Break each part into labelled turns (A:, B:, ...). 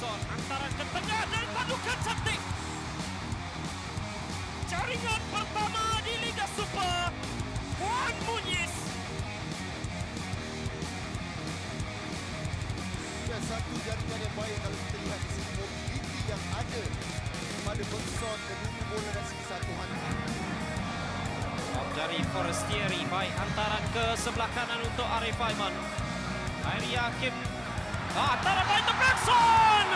A: Benson hantaran ke tengah dan tandukan cantik. Jaringan pertama di Liga Super, Juan Muñiz.
B: Satu jaringan yang baik kalau kita lihat di sini mobiliti yang ada pada Benson dan dulu bola dari segi satuan.
A: Dari Forestieri, baik hantaran ke sebelah kanan untuk Arif Aiman. Hairi Hakim, hantaran baik untuk Benson.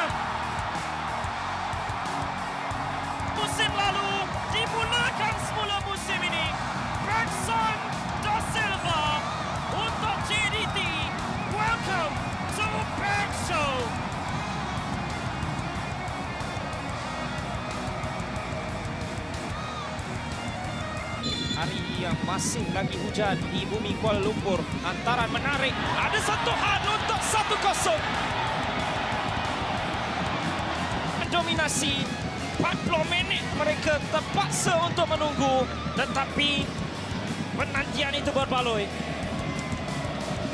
A: Musim lalu dimulakan semula musim ini. Benson da Silva untuk JDT. Welcome to Big Show. Hari yang masih lagi hujan di bumi Kuala Lumpur. Hantaran menarik. Ada sentuhan untuk 1-0. Dominasi. 40 minit mereka terpaksa untuk menunggu. Tetapi penantian itu berbaloi.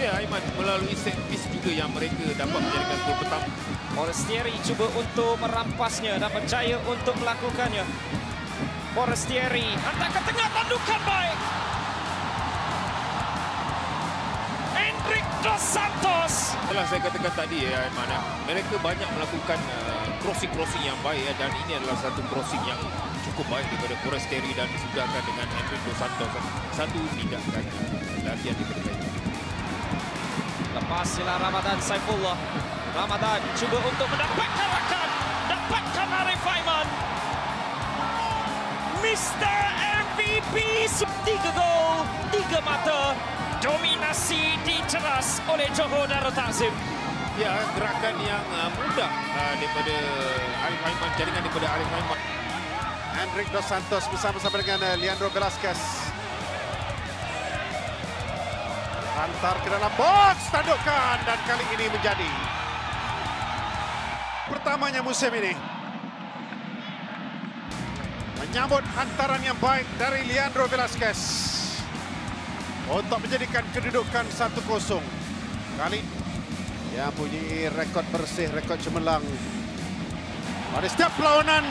C: Ya, Aiman melalui set piece juga yang mereka dapat menjadikan gol pertama.
A: Forestieri cuba untuk merampasnya dan berjaya untuk melakukannya. Forestieri hantar ke tengah, tandukan baik. Hendrik Dos Santos.
C: Setelah saya katakan tadi ya, Aiman, mereka banyak melakukan crossing yang baik ya, dan ini adalah satu crossing yang cukup baik daripada Forestieri dan disudahkan dengan Hendrik Dos Santos. Satu tindakan larian daripada baik.
A: Lepas sila Ramadan Saifullah. Ramadan cuba untuk mendapatkan rakan. Dapatkan Arif Aiman. Mr. MVP. 3 gol, 3 mata. Dominasi diteras oleh Johor Darul Takzim.
C: Ya, gerakan yang mudah daripada Arif Aiman, jaringan daripada Arif Aiman.
B: Hendrik Dos Santos bersama-sama dengan Leandro Velasquez. Hantar ke dalam box, tandukan, dan kali ini menjadi pertamanya musim ini. Menyambut hantaran yang baik dari Leandro Velasquez untuk menjadikan kedudukan 1-0. Kali yang punya rekod bersih, rekod cemerlang pada setiap perlawanan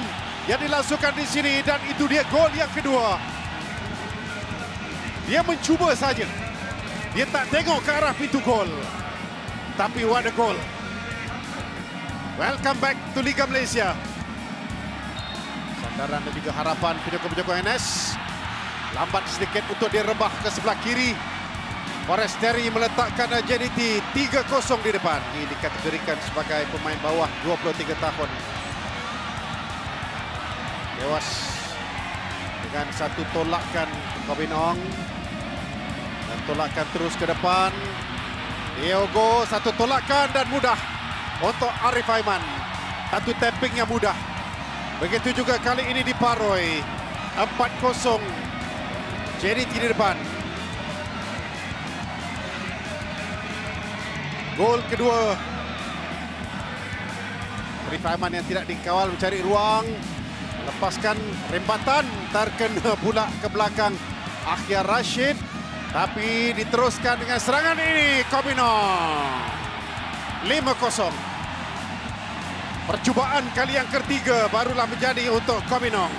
B: yang dilangsungkan di sini, dan itu dia gol yang kedua. Dia mencuba saja. Dia tak tengok ke arah pintu gol. Tapi what a goal. Welcome back to Liga Malaysia. Sandaran dan juga harapan penjaga-penjaga NS. Lambat sedikit untuk dia rebah ke sebelah kiri. Forestieri meletakkan JDT 3-0 di depan. Ini dikategorikan sebagai pemain bawah 23 tahun. Tewas dengan satu tolakan Kobin Ong. Dan tolakan terus ke depan. Diogo, satu tolakan dan mudah untuk Arif Aiman. Satu tapping yang mudah. Begitu juga kali ini di Paroi. 4-0. JDT di depan. Gol kedua. Arif Aiman yang tidak dikawal mencari ruang. Lepaskan rembatan. Terkena pula ke belakang Akhyar Rashid. Tapi diteruskan dengan serangan ini. Kobinong. 5-0. Percubaan kali yang ketiga barulah menjadi untuk Kobinong.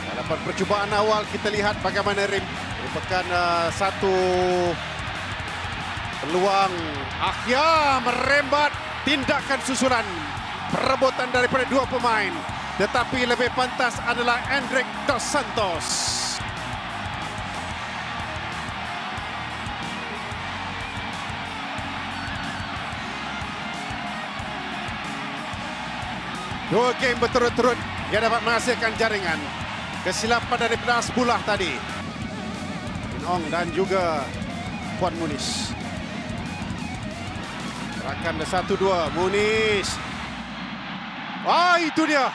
B: Dalam percubaan awal kita lihat bagaimana Rim merupakan satu peluang. Akhyar merembat, tindakan susulan. Perebutan daripada dua pemain. Tetapi lebih pantas adalah Hendrik Dos Santos. Dua game berturut-turut dia dapat menghasilkan jaringan. Kesilapan daripada Asbullah tadi. Ong dan juga Juan Muñiz. Gerakan 1-2. Muñiz. Itu dia.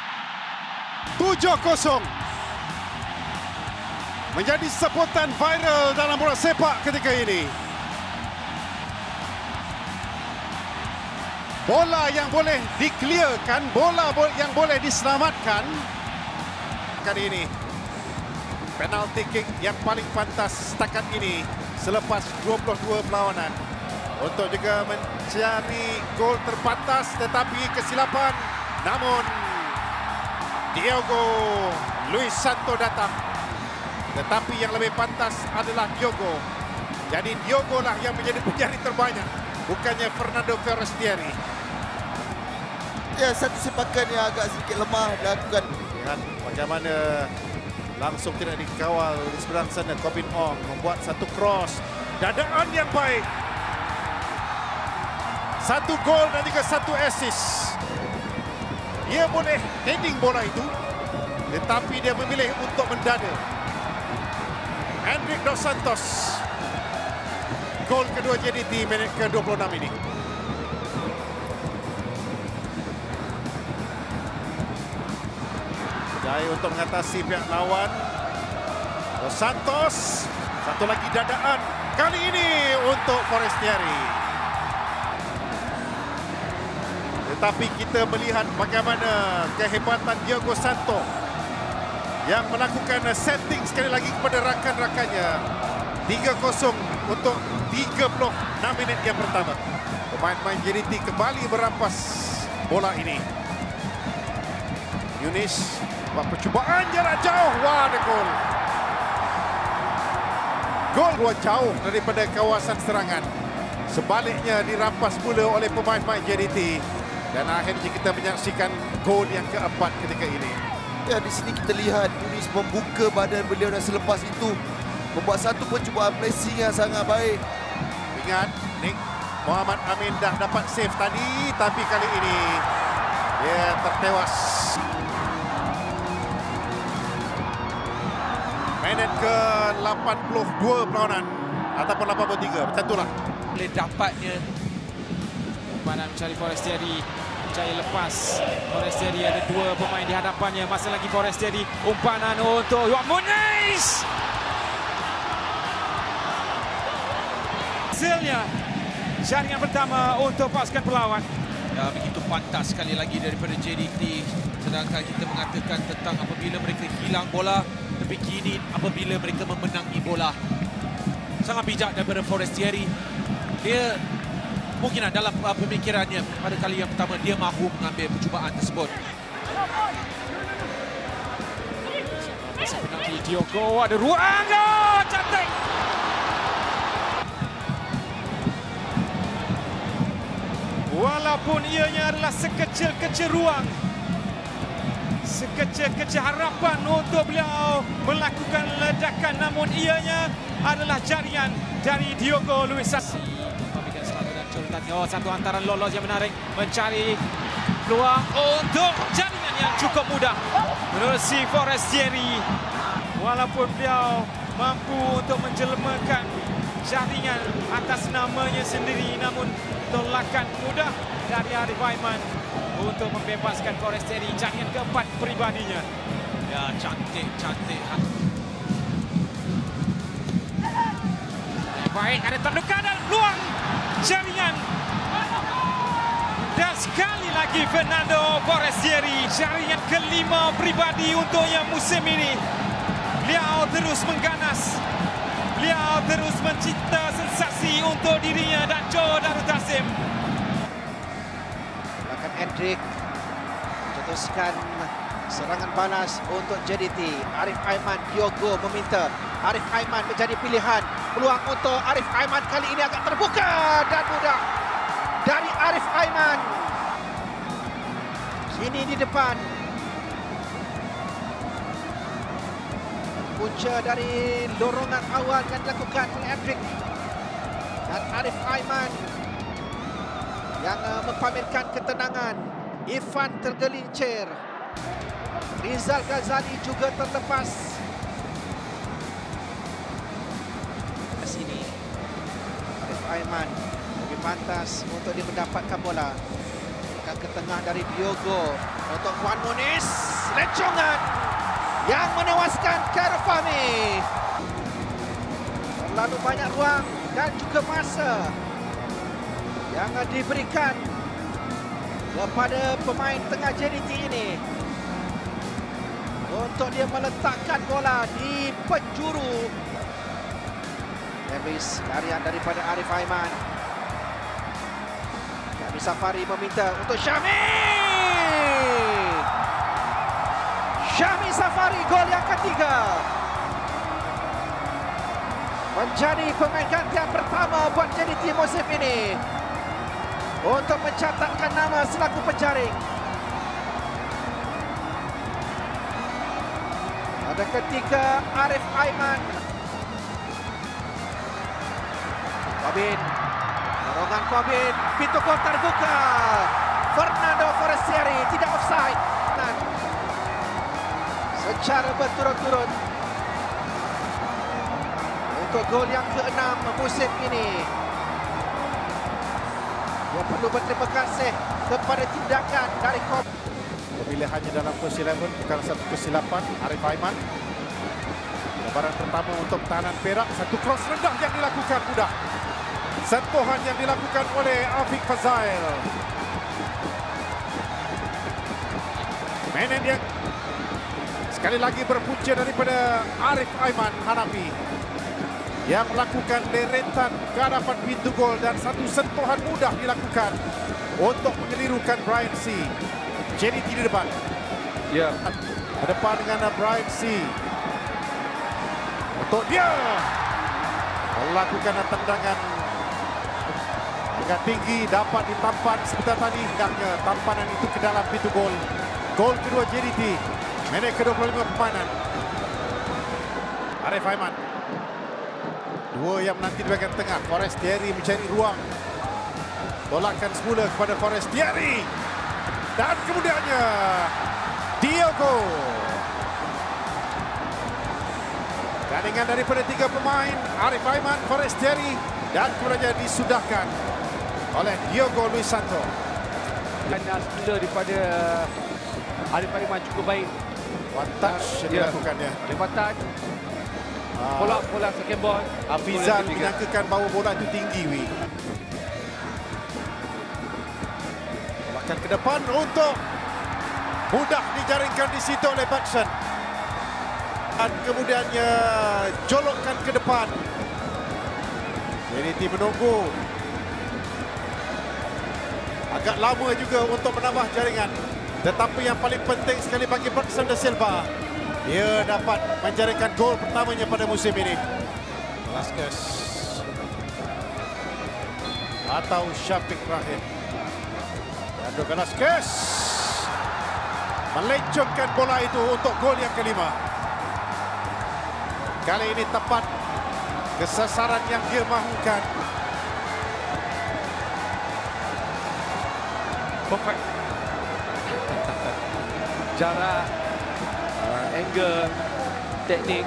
B: 7-0. Menjadi sebutan viral dalam bola sepak ketika ini. Bola yang boleh dikliarkan, bola yang boleh diselamatkan. Kali ini penalti kick yang paling pantas setakat ini selepas 22 perlawanan untuk juga mencari gol terpantas, tetapi kesilapan. Namun Diogo Luis Santo datang, tetapi yang lebih pantas adalah Diogo. Jadi Diogo lah yang menjadi penjari terbanyak, bukannya Fernando Forestieri.
D: Ya, satu sepakan yang agak sedikit lemah dilakukan.
B: Lihat bagaimana langsung tidak dikawal di seberang sana. Kobin Ong membuat satu cross, dadaan yang baik. Satu gol dan juga satu assist. Dia boleh heading bola itu, tetapi dia memilih untuk mendada. Hendrik Dos Santos. Gol kedua JDT minit ke-26 ini. Jaya untuk mengatasi pihak lawan. Dos Santos. Satu lagi dadaan. Kali ini untuk Forestieri. Tetapi kita melihat bagaimana kehebatan Diogo Santo yang melakukan setting sekali lagi kepada rakan-rakannya. 3-0 untuk 36 minit yang pertama. Pemain-pemain JDT kembali merampas bola ini. Yunis buat percubaan jarak jauh. Wah, ada gol. Gol keluar jauh daripada kawasan serangan. Sebaliknya dirampas pula oleh pemain-pemain JDT. Dan akhirnya kita menyaksikan gol yang keempat ketika ini.
D: Ya, di sini kita lihat Yunis membuka badan beliau dan selepas itu membuat satu percubaan pressing yang sangat baik.
B: Ingat, Nick Muhammad Amin dah dapat save tadi, tapi kali ini dia tertewas. Minit ke-82 perlawanan ataupun 83, macam itulah.
A: Boleh dapatnya umpanan mencari Forestieri. Jaya lepas. Forestieri ada dua pemain di hadapannya. Masih lagi Forestieri. Umpanan untuk Juan Muniz. Hasilnya jaringan pertama untuk pasukan pelawan.
E: Ya, begitu pantas sekali lagi daripada JDT. Sedangkan kita mengatakan tentang apabila mereka hilang bola, tapi kini apabila mereka memenangi bola. Sangat bijak daripada Forestieri. Dia mungkin dalam pemikirannya pada kali yang pertama dia mahu mengambil percubaan tersebut.
A: Penalti Diogo, ada ruang. Oh, cantik. Walaupun ianya adalah sekecil-kecil ruang, sekecil-kecil harapan untuk beliau melakukan ledakan, namun ianya adalah jaringan dari Diogo Luis Santo. Oh, satu hantaran lolos yang menarik, mencari peluang untuk jaringan yang cukup mudah menurut si Forestieri. Walaupun beliau mampu untuk menjelmakan jaringan atas namanya sendiri, namun tolakan mudah dari Arif Aiman untuk membebaskan Forestieri. Jaringan keempat peribadinya.
E: Ya, cantik.
A: Baik, ada terluka dan peluang jaringan. Dan sekali lagi Fernando Forestieri, jaringan kelima pribadi untuknya musim ini. Beliau terus mengganas. Beliau terus mencipta sensasi untuk dirinya dan Joe Darul Tassim.
F: Akan Hendrik mencetuskan serangan balas untuk JDT. Arif Aiman, Diogo meminta Arif Aiman menjadi pilihan. Peluang untuk Arif Aiman kali ini agak terbuka dan mudah dari Arif Aiman. Kini di depan. Punca dari dorongan awal yang dilakukan oleh Hendrik dan Arif Aiman yang mempamerkan ketenangan. Irfan tergelincir. Rizal Ghazali juga terlepas. Ke sini Arif Aiman lebih pantas untuk dia mendapatkan bola. Ke tengah dari Diogo untuk Juan Muniz. Lecongan yang menewaskan Karafami. Terlalu banyak ruang dan juga masa yang diberikan kepada pemain tengah JDT ini untuk dia meletakkan bola di penjuru. Davis, larian daripada Arif Aiman. Syami Safari meminta untuk Syami. Syami Safari, gol yang ketiga. Menjadi pemain gantian pertama buat JDT musim ini untuk mencatatkan nama selaku penjaring. Pada ketika Arif Aiman, Kobin, dorongan Kobin, pintu gol terbuka. Fernando Forestieri tidak offside. Secara berturut-turut untuk gol yang ke-6 musim ini. Dia perlu berterima kasih kepada tindakan dari Kobin.
B: Pemilihannya dalam first 11 bukan satu kesilapan Arif Aiman. Lebaran pertama untuk pertahanan Perak. Satu cross rendah yang dilakukan mudah. Sentuhan yang dilakukan oleh Afiq Fazail. Mainan yang sekali lagi berpunca daripada Arif Aiman Hanafi yang melakukan deretan ke hadapan pintu gol dan satu sentuhan mudah dilakukan untuk menyelirukan Brian C. JDT di depan.
D: Ya.
B: Ke depan dengan Brian C. Untuk dia melakukan tendangan agak tinggi, dapat ditampan sebentar tadi. Hendaknya tampanan itu ke dalam pintu gol. Gol kedua JDT. Minit ke-25 permainan. Arif Aiman. Dua yang menanti di bahagian tengah. Forestieri mencari ruang. Tolakkan semula kepada Forestieri. Dan kemudiannya Diogo. Gandingan daripada tiga pemain, Arif Aiman, Forestieri, dan kemudiannya disudahkan oleh Diogo Luis Santo.
G: Dan semula daripada Arif Aiman cukup baik.
B: One touch yang dilakukannya.
G: Lewatan. Bola second ball.
B: Hafizan menyangkakan bahawa bola itu tinggi. Tolakkan ke depan untuk mudah dijaringkan di situ oleh Batson. Dan kemudiannya jolokkan ke depan. JDT menunggu. Agak lama juga untuk menambah jaringan. Tetapi yang paling penting sekali bagi Bergson Da Silva, dia dapat menjaringkan gol pertamanya pada musim ini. Velasquez atau Syafiq Rahim. Leandro Velasquez melencongkan bola itu untuk gol yang kelima. Kali ini tepat kesasaran yang dia mahukan.
G: Perfect. Jarak, angle, teknik.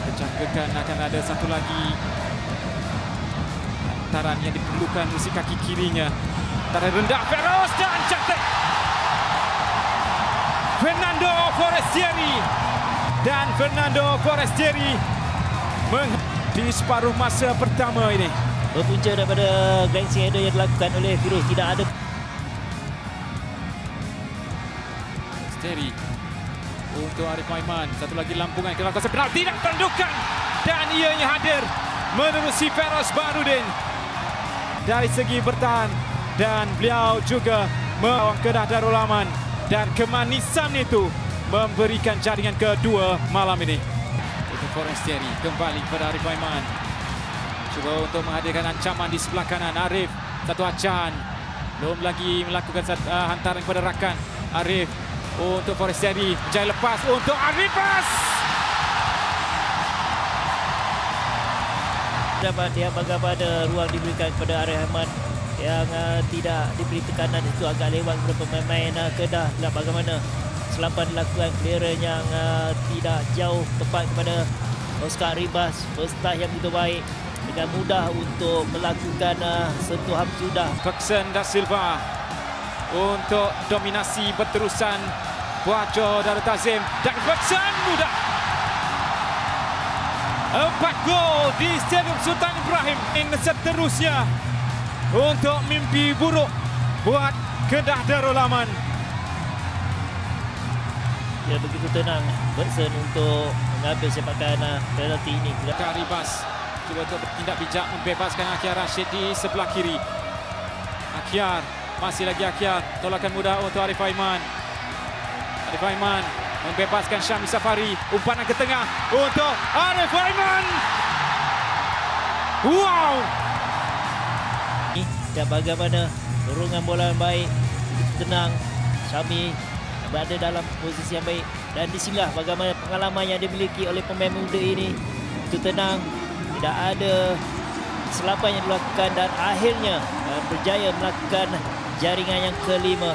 A: Dijangkakan akan ada satu lagi hantaran yang diperlukan di kaki kirinya. Hantaran rendah, Feroz dan cantik. Fernando Forestieri. Dan Fernando Forestieri di separuh masa pertama ini.
H: Berpunca daripada glancing header yang dilakukan oleh Firuz. Tidak ada
A: Forestieri untuk Arif Aiman. Satu lagi lampungan ke dalam kawasan penalti dan tandukan. Dan ianya hadir menerusi Feroz Baharudin dari segi bertahan. Dan beliau juga membawa Kedah Darul Aman. Dan kemanisan itu memberikan jaringan kedua malam ini. Untuk Forestieri kembali kepada Arif Aiman. Cuba untuk menghadirkan ancaman di sebelah kanan. Arif, satu acan. Belum lagi melakukan hantaran kepada rakan. Arif untuk Forestieri. Jaya lepas untuk Arif.
H: Dia bagaimana ruang diberikan kepada Arif Aiman yang tidak diberi tekanan itu agak lewat kepada pemain Kedah. Dan bagaimana selapan dilakukan clearance yang tidak jauh tepat kepada Oscar Ribas. First touch yang begitu baik dengan mudah untuk melakukan sentuhan sudah.
A: Bergson Da Silva untuk dominasi berterusan. Buaco Darul Tazim dan Bergson mudah. 4 gol di Stadium Sultan Ibrahim. Ini seterusnya untuk mimpi buruk buat Kedah Darul Aman.
H: tidak begitu tenang Bergson untuk mengambil sepakan penalti ini.
A: Arribas cuba untuk bertindak bijak membebaskan Akyar Rashid di sebelah kiri. Akyar, masih lagi Akyar, tolakan mudah untuk Arif Aiman. Arif Aiman membebaskan Syami Safari, umpanan ke tengah untuk Arif Aiman. Wow!
H: Dan bagaimana dorongan bola yang baik, tenang, Syami berada dalam posisi yang baik, dan disinilah bagaimana pengalaman yang dimiliki oleh pemain muda ini. Itu tenang, tidak ada kesilapan yang dilakukan dan akhirnya berjaya melakukan jaringan yang kelima.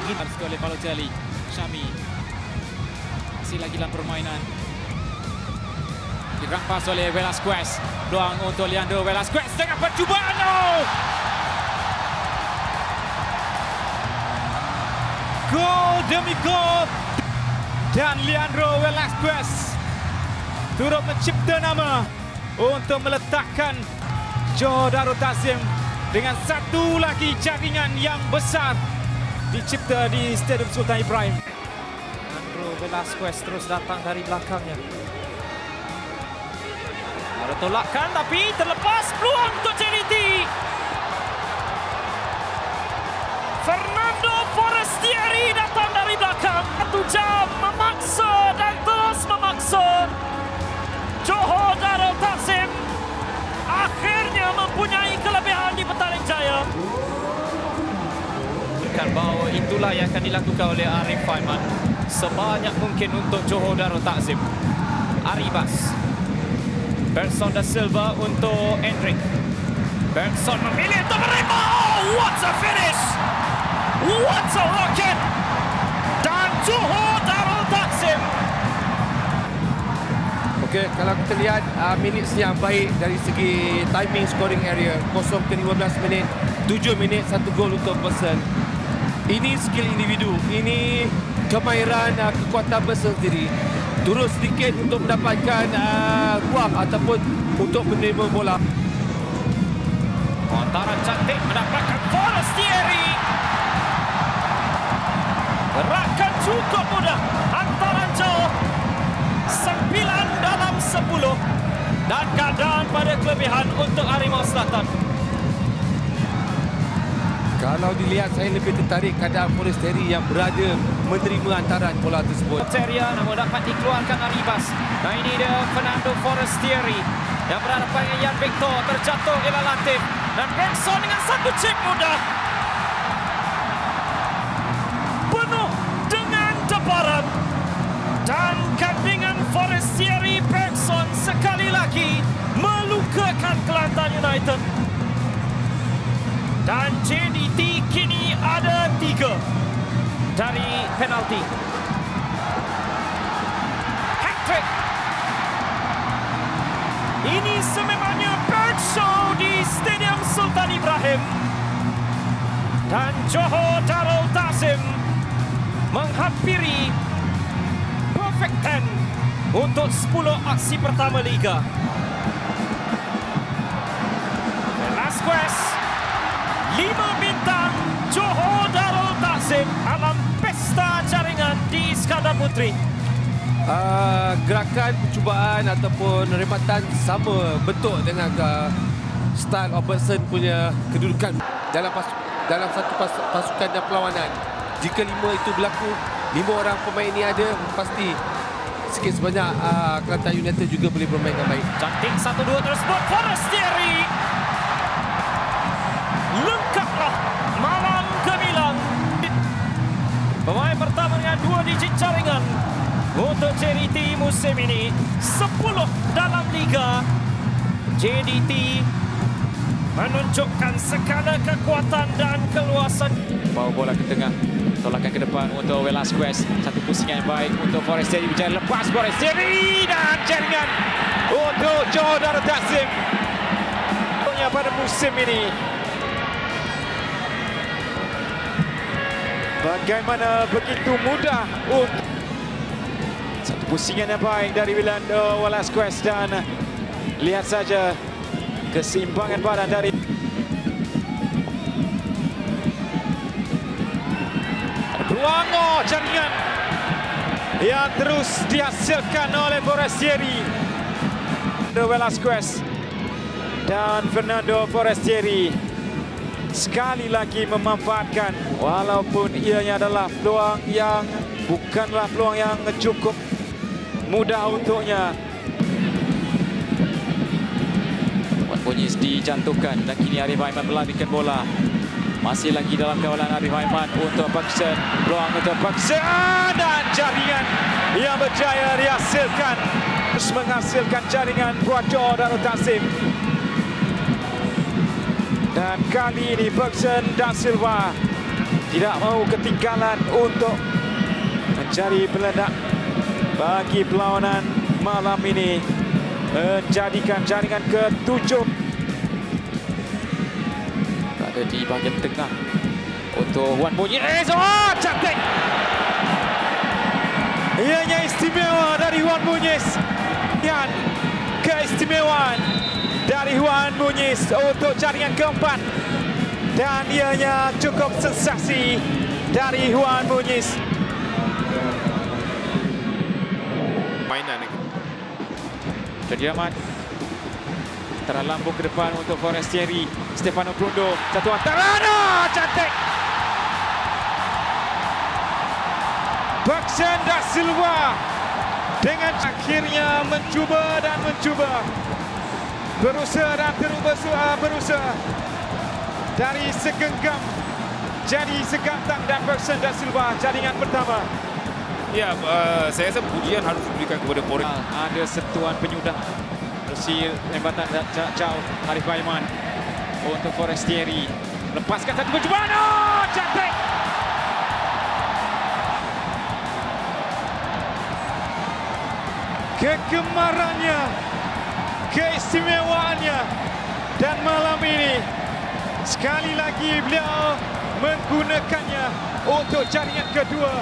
A: Harus oleh Balotelli. Syami masih lagi dalam permainan, dirampas oleh Velasquez. Peluang untuk Leandro Velasquez dengan percubaan. Gol demi gol, dan Leandro Velasquez turut mencipta nama untuk meletakkan Johor Darul Takzim dengan satu lagi jaringan yang besar dicipta di Stadium Sultan Ibrahim. Leandro Velasquez terus datang dari belakangnya. Ada tolakan tapi terlepas, peluang untuk JDT. Fernando Forestieri datang dari belakang. 1 jam memaksa dan terus memaksa. Johor Darul Takzim akhirnya mempunyai kelebihan di Petaling Jaya. Bahawa itulah yang akan dilakukan oleh Arif Aiman sebanyak mungkin untuk Johor Darul Takzim. Arribas, Bergson da Silva untuk Endrick. Bergson memilih untuk menerima. What a finish! What a rocket! Dan Johor Darul Takzim.
G: Okey, kalau kita lihat minit yang baik dari segi timing scoring area, 0 ke 15 minit, 7 minit, 1 gol untuk Bergson. Ini skill individu, ini kemahiran kekuatan Bergson sendiri. Turun sedikit untuk mendapatkan ruang ataupun untuk menerima bola.
A: Hantaran cantik mendapatkan Forestieri. Gerakan cukup mudah, hantaran jauh. 9 dalam 10 dan keadaan pada kelebihan untuk Harimau Selatan.
G: Kalau dilihat, saya lebih tertarik keadaan Forestieri yang berada menerima hantaran bola tersebut.
A: Teria namun dapat dikeluarkan Arribas. Nah, ini dia Fernando Forestieri yang berhadapan dengan Yan Victor, terjatuh Ila Latif dan Bergson dengan satu chip mudah. Penuh dengan debaran dan kandingan Forestieri. Bergson sekali lagi melukakan Kelantan United. Dan JDT kini ada 3 dari penalti. Hat-trick. Ini sememangnya bird show di Stadium Sultan Ibrahim. Dan Johor Darul Takzim menghampiri perfect 10 untuk 10 aksi pertama Liga. Velasquez, 5 bintang Johor Darul Takzim dalam pesta jaringan di Iskandar Puteri.
G: Gerakan, percubaan ataupun rebatan sama bentuk dengan style of Bergson punya kedudukan dalam satu pasukan dan perlawanan. Jika 5 itu berlaku, 5 orang pemain ini ada, pasti sikit sebanyak Kelantan United juga boleh bermain dengan baik.
A: Cantik 1-2 tersebut Forestieri. Lengkaplah malam gemilang. Pemain pertama dengan 2 digit jaringan untuk JDT musim ini. 10 dalam Liga. JDT menunjukkan segala kekuatan dan keluasan. Bawa bola ke tengah, tolakan ke depan untuk Velasquez. Satu pusingan yang baik untuk Forestieri. Berjaya lepas Forestieri dan jaringan untuk Johor Darul Takzim pada musim ini. Bagaimana begitu mudah untuk satu pusingan yang baik dari Leandro Velasquez, dan lihat saja keseimbangan badan dari peluang jaringan yang terus dihasilkan oleh Forestieri. Velasquez dan Fernando Forestieri sekali lagi memanfaatkan, walaupun ianya adalah peluang yang bukanlah peluang yang cukup mudah untuknya. Wan Muñiz dijantukan dan kini Arif Aiman melarikan bola. Masih lagi dalam kawalan Arif Aiman untuk Paksen. Peluang untuk Paksen dan jaringan yang berjaya dihasilkan. Terus menghasilkan jaringan Puaco dan Utasim. Dan kali ini Paksen da Silva tidak mau ketinggalan untuk mencari peledak bagi perlawanan malam ini. Menjadikan jaringan ke-7. Berada di bahagian tengah untuk Wan Muñiz. Oh, cantik! Ianya istimewa dari Wan Muñiz. Dan keistimewaan dari Wan Muñiz untuk jaringan keempat. Dan ianya cukup sensasi dari Wan Muñiz.
C: Mainan ini.
A: Jadi Ahmad terlambung ke depan untuk Forestieri. Stefano Brundo, satu antaran, cantik! Paksen da Silva dengan akhirnya mencuba dan mencuba, berusaha dan terus berusaha dari segenggam jadi segantang, dan Paksen da Silva jaringan pertama.
C: Ya, saya rasa pujian harus diberikan kepada Forest.
A: Ada sentuhan penyudah bersih lembatan jarak jauh Arif Aiman untuk Forestieri. Lepaskan satu percubaan, cantik! Kegemarannya, keistimewaannya, dan malam ini sekali lagi beliau menggunakannya untuk jaringan kedua.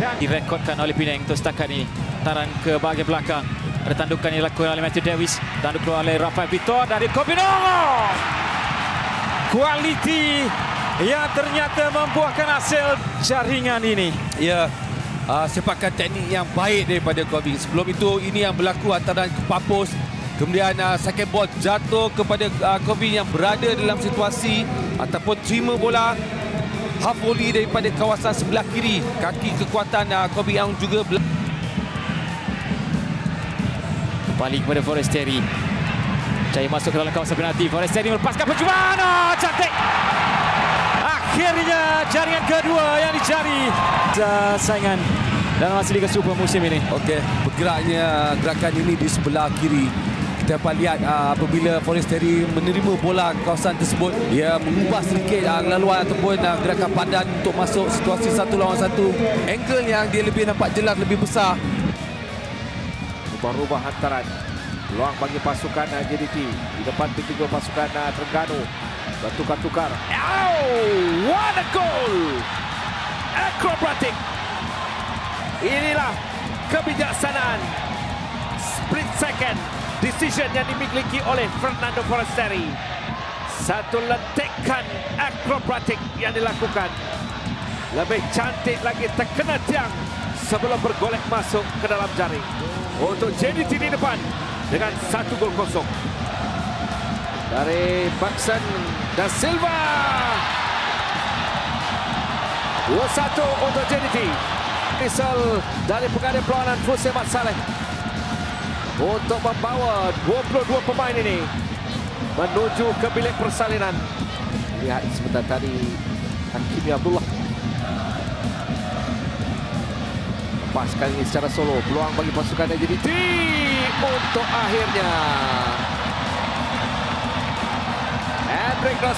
A: Dan direkodkan oleh Penang untuk setakat ini. Taran ke bahagian belakang. Ada tandukan yang dilakukan oleh Matthew Davis. Tanduk keluar oleh Rafael Vitor dari Kopinong. Kualiti yang ternyata membuahkan hasil jaringan ini.
G: Ya, sepakan teknik yang baik daripada Corbin. Sebelum itu, ini yang berlaku antara Papos. Kemudian second ball jatuh kepada Corbin yang berada dalam situasi ataupun terima bola half volley daripada kawasan sebelah kiri. Kaki kekuatan Kobe Young juga
A: kembali kepada Forestieri. Cari masuk ke dalam kawasan penalti. Forestieri melepaskan percubaan. Cantik! Akhirnya jaringan kedua yang dicari. Saingan dalam hasil Liga Super musim ini.
G: Okey, bergeraknya gerakan ini di sebelah kiri. Kita dapat lihat apabila Forestieri menerima bola kawasan tersebut, dia mengubah sedikit laluan ataupun gerakan badan untuk masuk situasi 1 lawan 1. Angle yang dia lebih nampak jelas, lebih besar.
F: Ubah-ubah hantaran. Peluang bagi pasukan JDT. Di depan pintu pasukan Terengganu. Bertukar-tukar. What a goal! Acrobatic. Inilah kebijaksanaan. Split second. Decision yang dimiliki oleh Fernando Forestieri. Satu lentikan akrobatik yang dilakukan. Lebih cantik lagi, terkena tiang sebelum bergolek masuk ke dalam jaring. Untuk JDT di depan dengan 1-0 dari Paksen da Silva. 2-1 untuk JDT. Misal dari pengadil perlawanan Fusem Mat Saleh untuk membawa 22 pemain ini menuju ke bilik persalinan. Lihat sebentar tadi Hakimi Abdullah. Lepaskan ini secara solo. Peluang bagi pasukan JDT untuk akhirnya Enrico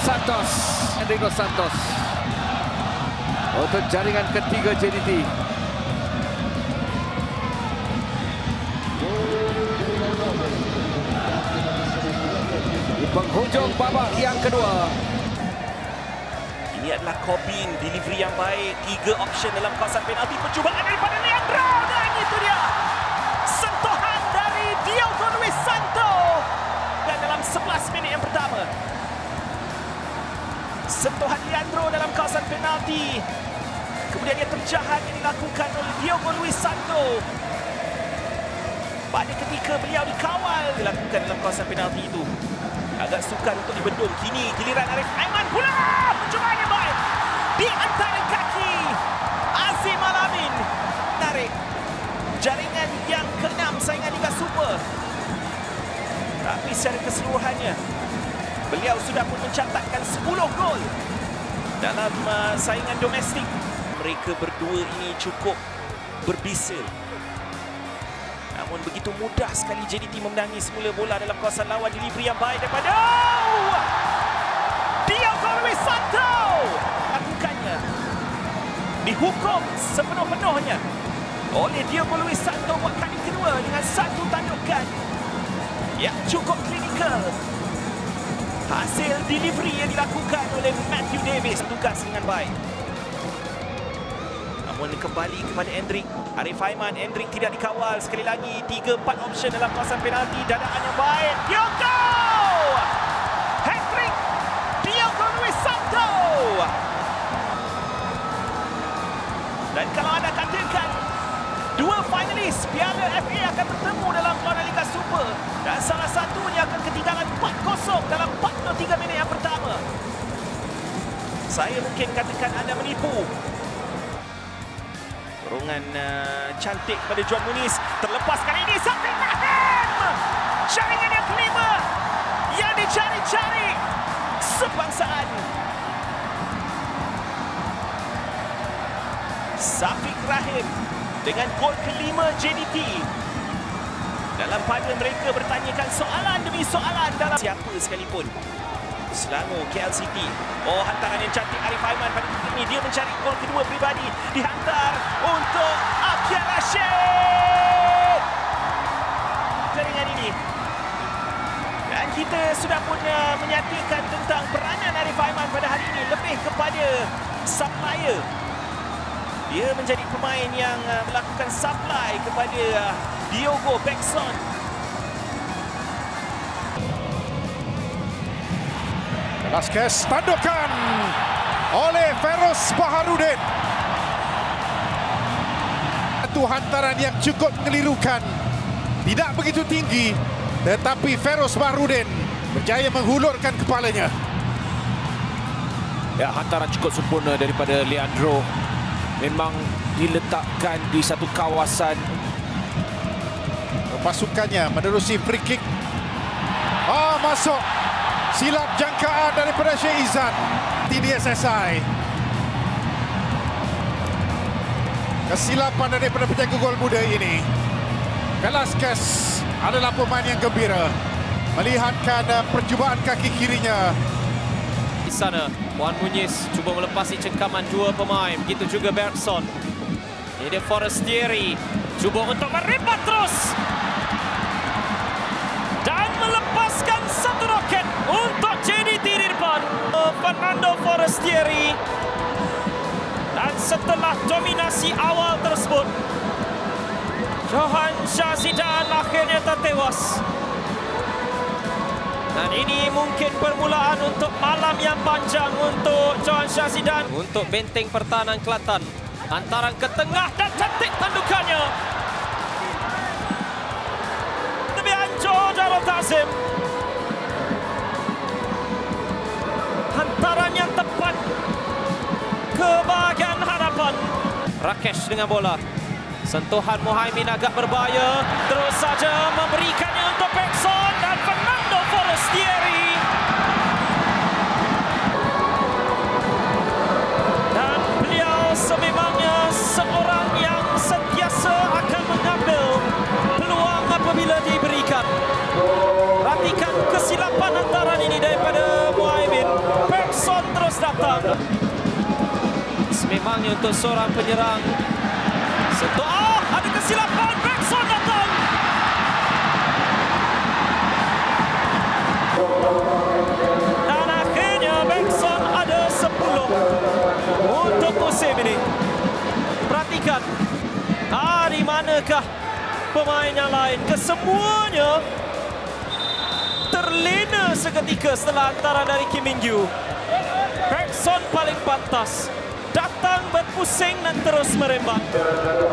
F: Santos untuk jaringan ketiga JDT. Penghujung babak yang kedua.
I: Ini adalah Corbin, delivery yang baik, 3 option dalam kawasan penalti, percubaan daripada Leandro, dan itu dia sentuhan dari Diogo Luis Santo. Dan dalam 11 minit yang pertama, sentuhan Leandro dalam kawasan penalti Kemudian dia terjahat yang dilakukan oleh Diogo Luis Santo. Pada ketika beliau dikawal dilakukan dalam kawasan penalti itu. Agak sukar untuk dibendung. Kini giliran Arif Aiman pula. Percubaan yang baik. Di antara kaki Azim Alamin. Tarik. Jaringan yang ke-6 saingan Liga Super. Tapi secara keseluruhannya, beliau sudah pun mencatatkan 10 gol dalam saingan domestik. Mereka berdua ini cukup berbisa. Namun begitu mudah sekali JDT memenangi semula bola dalam kawasan lawan. Delivery yang baik daripada Diogo Luis Santo. Lakukannya dihukum sepenuh-penuhnya oleh Diogo Luis Santo buat kali kedua dengan satu tandukan yang cukup klinikal. Hasil delivery yang dilakukan oleh Matthew Davis tugas dengan baik. Namun kembali kepada Endrick. Arif Aiman, Endrick tidak dikawal. Sekali lagi 3-4 option dalam kawasan penalti. Dadaan yang baik. Diogo! Hat-trick Diogo Luis Santo. Dan kalau anda katakan dua finalis Piala FA akan bertemu dalam lawan Liga Super dan salah satunya akan ketinggalan 4-0 dalam 43 minit yang pertama. Saya mungkin katakan anda menipu. Dorongan cantik kepada Juan Muniz. Terlepas kali ini Safiq Rahim. Jaringan yang kelima yang dicari-cari sebangsaan. Safiq Rahim dengan gol kelima JDT. Dalam pada mereka bertanyakan soalan demi soalan dalam siapa sekalipun. Selangor KL City. Oh, hantaran yang cantik Arif Aiman pada ketika ini. Dia mencari gol kedua pribadi. Dihantar untuk Akhil Rashid. Jaringan ini. Dan kita sudah pun menyatakan tentang peranan Arif Aiman pada hari ini. Lebih kepada supplier. Dia menjadi pemain yang melakukan supply kepada Diogo Bekson.
B: Velasquez tandukan oleh Feroz Baharudin. Satu hantaran yang cukup mengelirukan. Tidak begitu tinggi, tetapi Feroz Baharudin berjaya menghulurkan kepalanya.
E: Ya, hantaran cukup sempurna daripada Leandro. Memang diletakkan di satu kawasan.
B: Pasukannya menerusi free kick. Masuk. Silap jangkaan daripada Syekh Izan. Tidak selesai. Kesilapan daripada penjaga gol muda ini. Velasquez adalah pemain yang gembira. Melihatkan percubaan kaki kirinya.
A: Di sana, Juan Muniz cuba melepasi cengkaman dua pemain. Begitu juga Bergson. Ini dia Forestieri. Cuba untuk meribat terus. Dan melepaskan satu roket untuk JDT di depan. Fernando Forestieri. Dan setelah dominasi awal tersebut, Johan Shahzidan akhirnya tertewas. Dan ini mungkin permulaan untuk malam yang panjang untuk Johan Shahzidan. Untuk benteng pertahanan Kelantan. Hantaran ke tengah dan cantik tandukannya. Lebih hancur Darul Takzim. Hantaran yang tepat ke bahagian hadapan. Rakesh dengan bola. Sentuhan Muhaimin agak berbahaya. Terus saja memberikannya untuk Bekson dan Fernando Forestieri. Dan beliau sememangnya seorang yang sentiasa akan mengambil peluang apabila diberikan. Perhatikan kesilapan hantaran ini daripada Muhaimin. Bekson terus datang. Sememangnya untuk seorang penyerang. Ada kesilapan. Bekson datang. Dan akhirnya Bekson ada 10 untuk musim ini. Perhatikan. Di manakah pemain yang lain? Kesemuanya terlena seketika setelah hantaran dari Kim Min Gyu. Bekson paling pantas. Datang
I: berpusing dan terus merembang.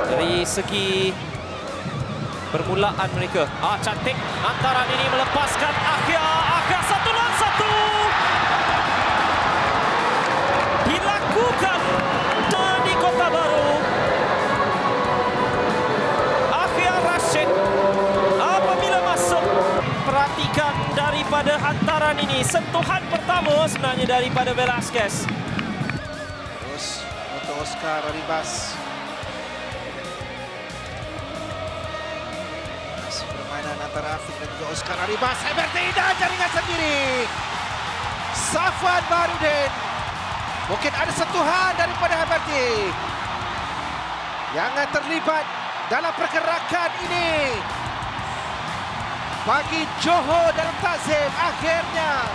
I: Dari segi permulaan mereka. Cantik. Antara ini melepaskan Akhia. Akhia 1 lawan 1. Dilakukan di Kota Baru. Akhia Rashid apabila masuk. Perhatikan daripada hantaran ini. Sentuhan pertama sebenarnya daripada Velasquez.
F: Terus untuk Oscar Arribas. Permainan antara Afiq dan juga Oscar Arribas. Heberty dan jaringan sendiri. Safwan Baharudin. Mungkin ada sentuhan daripada Heberty yang terlibat dalam pergerakan ini. Bagi Johor Darul Takzim akhirnya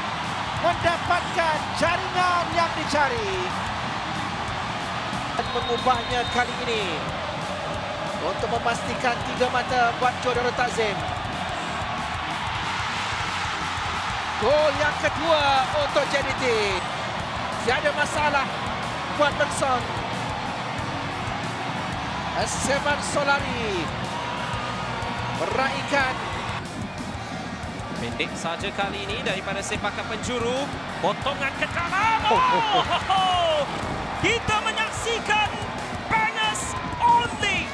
F: mendapatkan jaringan yang dicari. Dan mengubahnya kali ini untuk memastikan 3 mata buat Johor Darul Takzim. Gol yang kedua untuk JDT. Tiada masalah buat Bergson. Esteban Solari meraihkan.
I: Pendek saja kali ini daripada sepakan penjuru. Potongan ke dalam. Kita menyaksikan bangers only.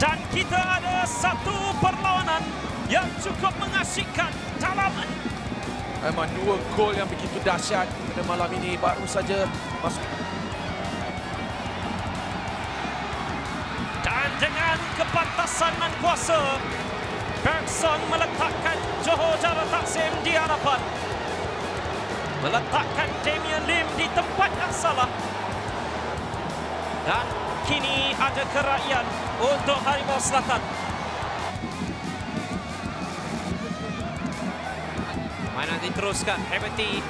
I: Dan kita ada satu perlawanan yang cukup mengasyikkan dalam.
E: Memang 2 gol yang begitu dahsyat pada malam ini. Baru saja masuk.
I: Dan dengan kepantasan dan kuasa, Bergson meletakkan Johor Darul Takzim di hadapan. Meletakkan Damian Lim di tempat yang salah. Dan kini ada kerakyat untuk Harimau Selatan. Mainan diteruskan. Heberty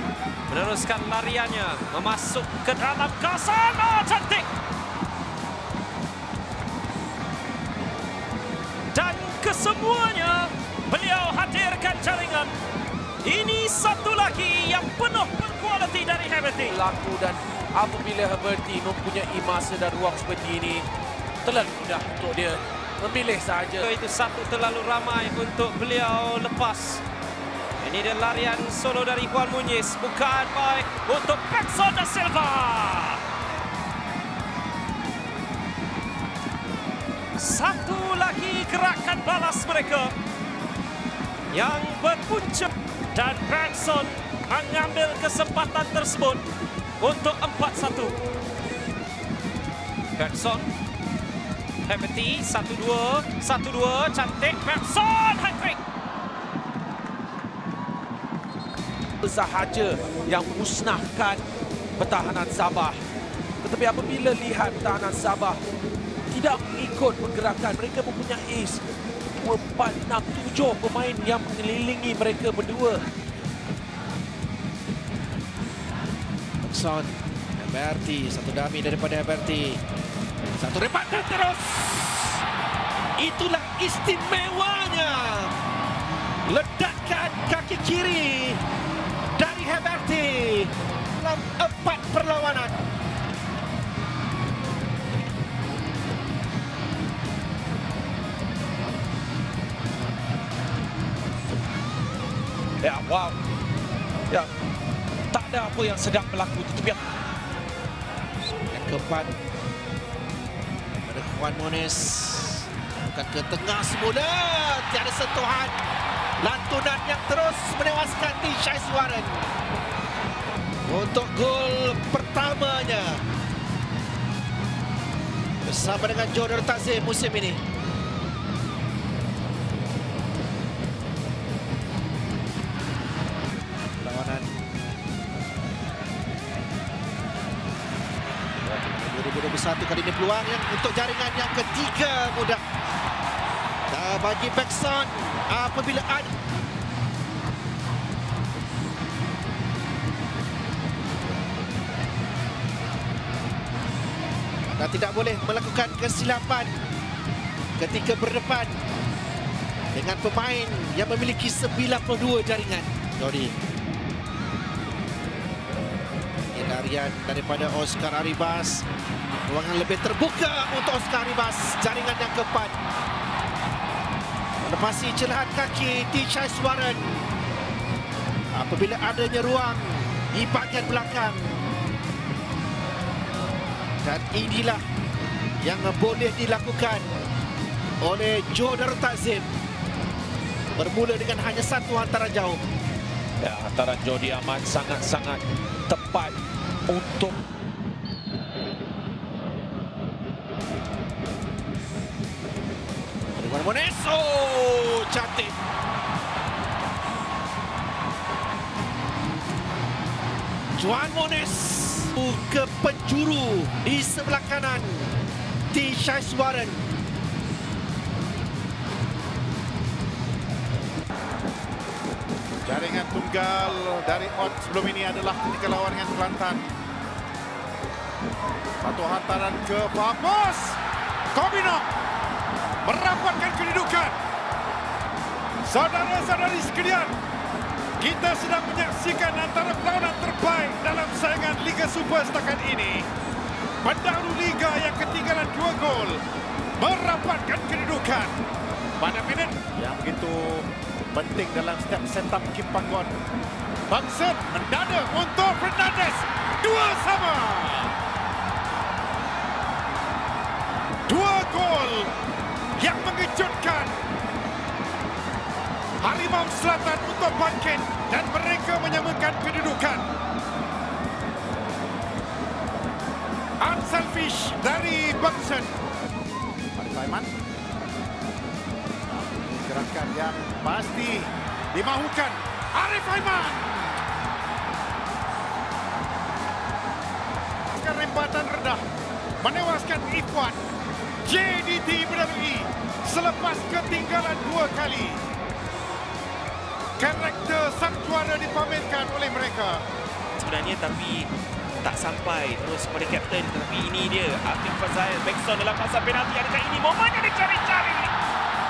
I: meneruskan lariannya. Memasuk ke dalam kawasan. Cantik. Dan kesemuanya beliau hadirkan jaringan. Ini satu lagi yang penuh berkualiti dari Heberty.
E: Laku dan apabila Heberty mempunyai masa dan ruang seperti ini, terlalu mudah untuk dia memilih sahaja.
I: Itu satu terlalu ramai untuk beliau lepas. Ini dia larian solo dari Juan Muñiz. Bukaan baik untuk Bergson da Silva. Satu lagi gerakan balas mereka yang berpunca. Dan Bergson mengambil kesempatan tersebut untuk 4-1. Bergson. Heberty 1-2. 1-2. Cantik. Bergson. Hat-trick.
E: Sahaja yang musnahkan pertahanan Sabah. Tetapi apabila lihat pertahanan Sabah tidak mengikut pergerakan, mereka mempunyai 4, 6, 7 pemain yang mengelilingi mereka berdua.
F: Bergson, Heberty, satu dummy daripada Heberty. Satu repat dan terus. Itulah istimewanya. Ledakan kaki kiri dari Heberty dalam 4 perlawanan.
E: Ya, wow. Ya, tak ada apa yang sedang berlaku. Tetapi
F: yang keempat pada Juan Muñiz. Bukan ke tengah semula. Tiada sentuhan. Lantunan yang terus menewaskan Tishai Suaren. Untuk gol pertamanya bersama dengan Johor Darul Takzim musim ini. Perlawanan 2021 kali ini peluang yang untuk jaringan yang ketiga mudah. Bagi Bergson apabila ada dan tidak boleh melakukan kesilapan ketika berdepan dengan pemain yang memiliki 92 jaringan. Dodi. Ini dari Larian daripada Oscar Arribas. Ruangan lebih terbuka untuk Oscar Arribas. Jaringan yang keempat. Melepasi celahan kaki T-Chai Warren. Apabila adanya ruang di bahagian belakang. Dan inilah yang boleh dilakukan oleh Joe Darul Takzim. Bermula dengan hanya satu hantaran jauh.
E: Ya, hantaran Jody amat sangat-sangat tepat untuk
F: Mones. Oh, cantik. Juan Mones ke penjuru di sebelah kanan T-Chai Warren.
B: Jaringan tunggal dari On sebelum ini adalah ketika lawan dengan Kelantan. Satu hantaran ke Famos. Kobinong merapatkan kedudukan. Saudara-saudari sekalian, kita sedang menyaksikan antara perlawanan terbaik dalam saingan Liga Super setakat ini. Pendahulu Liga yang ketinggalan 2 gol merapatkan kedudukan pada minit yang begitu penting dalam setiap setup Kim Panggon. Bangsen mendada untuk Fernandes. 2-2. 2 gol yang mengejutkan Harimau Selatan untuk bangkit dan mereka menyamakan kedudukan. Unselfish dari Bangsen. Arif Aiman. Gerakan yang pasti dimahukan Arif Aiman. Rempatan rendah menewaskan Ikhwan. JDT berdiri selepas ketinggalan 2 kali. Karakter sang juara dipamerkan oleh mereka.
I: Sebenarnya tapi tak sampai terus kepada kapten. Tapi ini dia Afiq Fazail. Bekson dalam masa penalti. Adakah ini momen yang dicari-cari?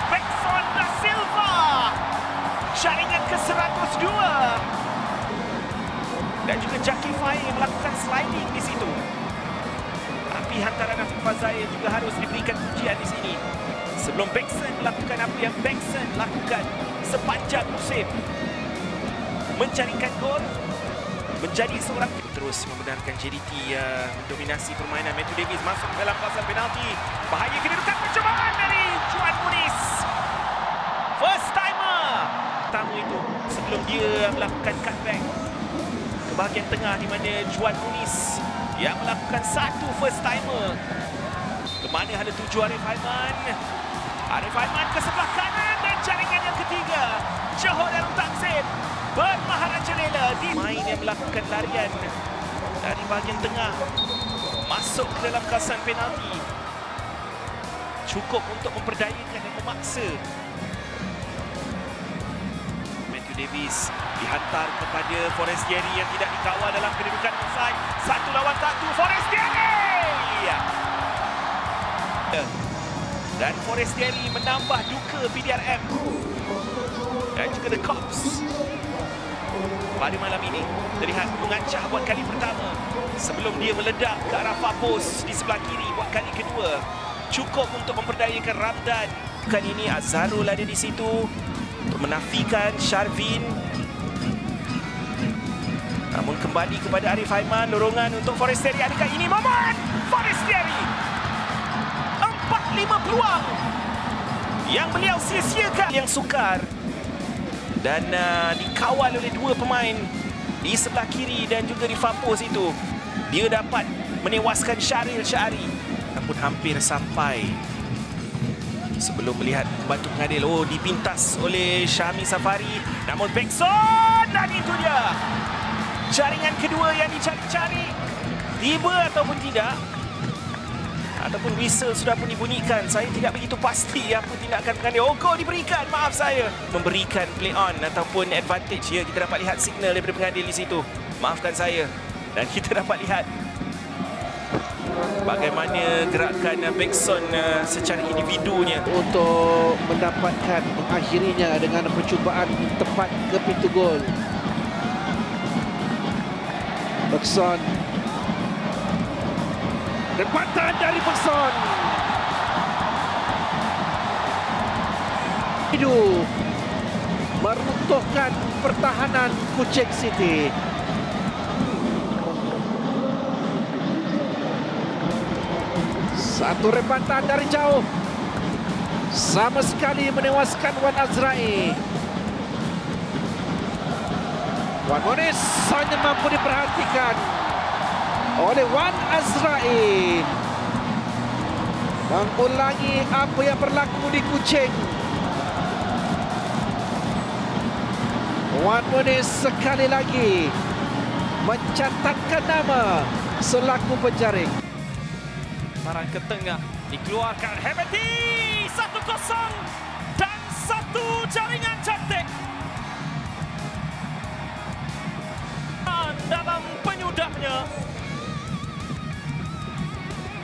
I: Bekson da Silva. Jaringan ke-102. Dan juga Jaki Fahim melakukan sliding di situ. Tapi hantaran Afiq Fazail juga harus diberikan pujian di sini. Sebelum Bekson melakukan apa yang Bekson lakukan sepanjang musim. Mencarikan gol. Menjadi seorang terus membenarkan JDT mendominasi permainan. Matthew Davis masuk dalam kawasan penalti. Bahaya kedudukan percobaan dari Juan Muniz. First timer. Pertama itu sebelum dia melakukan cutback ke bahagian tengah di mana Juan Muniz yang melakukan satu first timer. Ke mana hala tuju Arif Aiman. Arif Aiman ke sebelah kanan dan jaringan yang ketiga. Johor Darul Takzim bermaharaja rela di main yang melakukan larian dari bahagian tengah masuk ke dalam kawasan penalti. Cukup untuk memperdayakan dan memaksa. Matthew Davis dihantar kepada Forestieri yang tidak dikawal dalam kedudukan offside. 1 lawan 1 Forestieri. Dan Forestieri menambah duka PDRM dan juga The Cops. Pada malam ini terlihat mengancah buat kali pertama sebelum dia meledak ke arah Fapos di sebelah kiri buat kali kedua. Cukup untuk memperdayakan Ramdan. Kali ini Azharul ada di situ untuk menafikan Sharvin. Namun kembali kepada Arif Aiman, dorongan untuk Forestieri. Adakah ini momen? Forestieri 4-5 peluang yang beliau sia-siakan, yang sukar. Dan dikawal oleh 2 pemain di sebelah kiri dan juga di Fapos itu. Dia dapat menewaskan Syaril Syari. Namun hampir sampai sebelum melihat pembantu pengadil. Oh, dipintas oleh Syahmi Safari. Namun Bekson, dan itu dia. Jaringan kedua yang dicari-cari. Tiba ataupun tidak. Ataupun whistle sudah pun dibunyikan. Saya tidak begitu pasti apa tindakan pengadil. Oh, gol diberikan. Maaf saya. Memberikan play on ataupun advantage. Ya, kita dapat lihat signal daripada pengadil di situ. Maafkan saya. Dan kita dapat lihat bagaimana gerakan Bekson secara individunya
F: untuk mendapatkan mengakhirinya dengan percubaan tepat ke pintu gol. Bekson Rempatan dari Bergson. Itu meruntuhkan pertahanan Kuching City. Satu rempatan dari jauh. Sama sekali menewaskan Wan Azrai. Wan Monis hanya mampu diperhatikan oleh Wan Azrai. Mengulangi apa yang berlaku di Kuching. Wan Monis sekali lagi mencatatkan nama selaku penjaring.
I: Sarang ke tengah dikeluarkan Heberty 1-0 dan satu jaringan cantik dalam penyudahnya.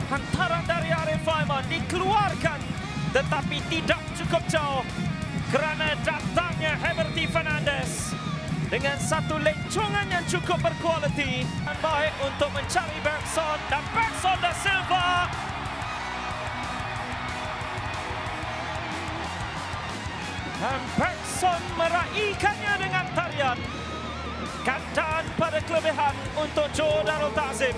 I: Hantaran dari Arif Aiman dikeluarkan tetapi tidak cukup jauh kerana datangnya Heberty Fernandez dengan satu lencongan yang cukup berkualiti dan baik untuk mencari Bergson dan Bergson da Silva. Dan Bergson meraihkannya dengan tarian. Gandaan pada kelebihan untuk Joe Darul Ta'zim.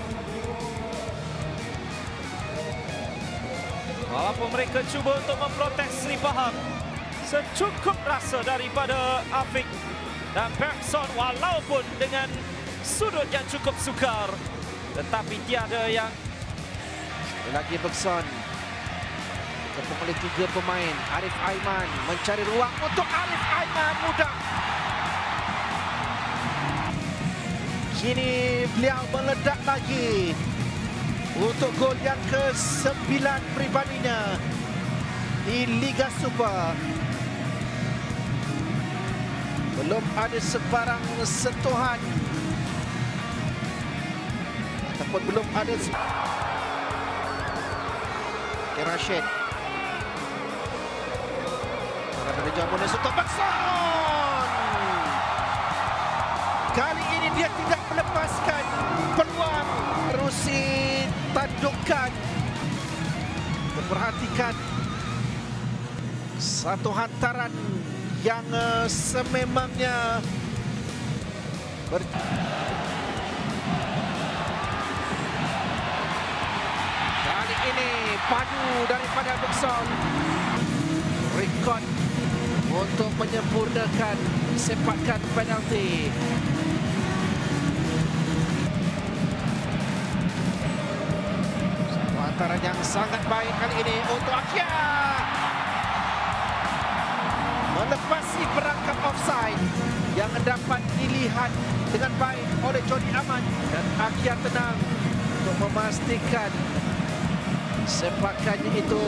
I: Walaupun mereka cuba untuk memprotes Sri Pahang, secukup rasa daripada Afiq dan Bergson walaupun dengan sudut yang cukup sukar, tetapi tiada yang
F: lagi Bergson. Dikepung oleh 3 pemain. Arif Aiman mencari ruang untuk Arif Aiman mudah. Kini beliau meledak lagi untuk gol yang ke-9 pribadinya di Liga Super. Belum ada sebarang sentuhan ataupun belum ada Rashid. Dari jauh Monis untuk Bergson. Kali ini dia tidak melepaskan peluang. Rusi tandukkan. Perhatikan satu hantaran yang sememangnya kali ini padu daripada Bergson. Rekod untuk menyempurnakan sepakan penalti. Satu hantaran yang sangat baik kali ini untuk Akia. Melepasi perangkap offside yang dapat dilihat dengan baik oleh Jody Ahmad. Dan Akia tenang untuk memastikan sepakannya itu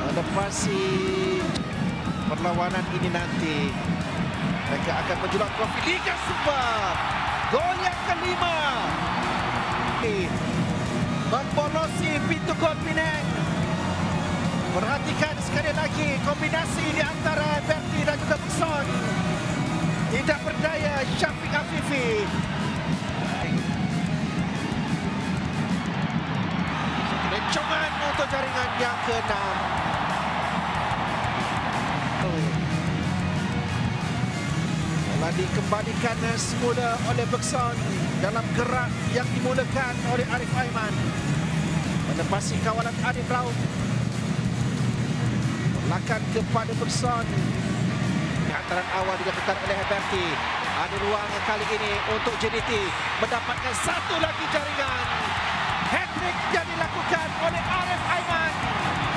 F: melepasi perlawanan ini nanti. Mereka akan menjulang trofi Liga Super. Gol yang ke-5. Membolosi pintu gol Penang. Perhatikan sekali lagi kombinasi di antara Berti dan juga Bergson. Tidak berdaya Syafiq Afifi. Lencongan untuk jaringan yang ke-6. Telah dikembalikan semula oleh Bergson dalam gerak yang dimulakan oleh Arif Aiman. Melepasi kawalan Adib Rauf. Lakan kepada Bergson. Hantaran awal dilakukan oleh Heberty. Ada ruang kali ini untuk JDT mendapatkan satu lagi jaringan. Hat-trick yang dilakukan oleh Arif Aiman.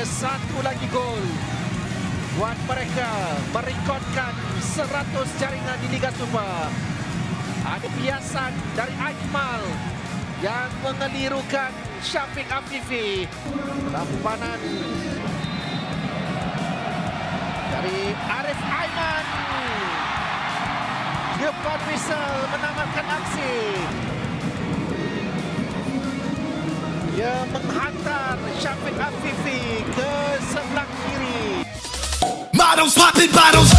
F: Satu lagi gol buat mereka merekodkan 100 jaringan di Liga Super. Ada biasan dari Akmal yang mengelirukan Syafiq Afifi. Lampanan dari Arif Aiman. Depan whistle menamatkan aksi. Dia menghantar Syafiq Afifi ke sebelah kiri.
J: Models popping bottles.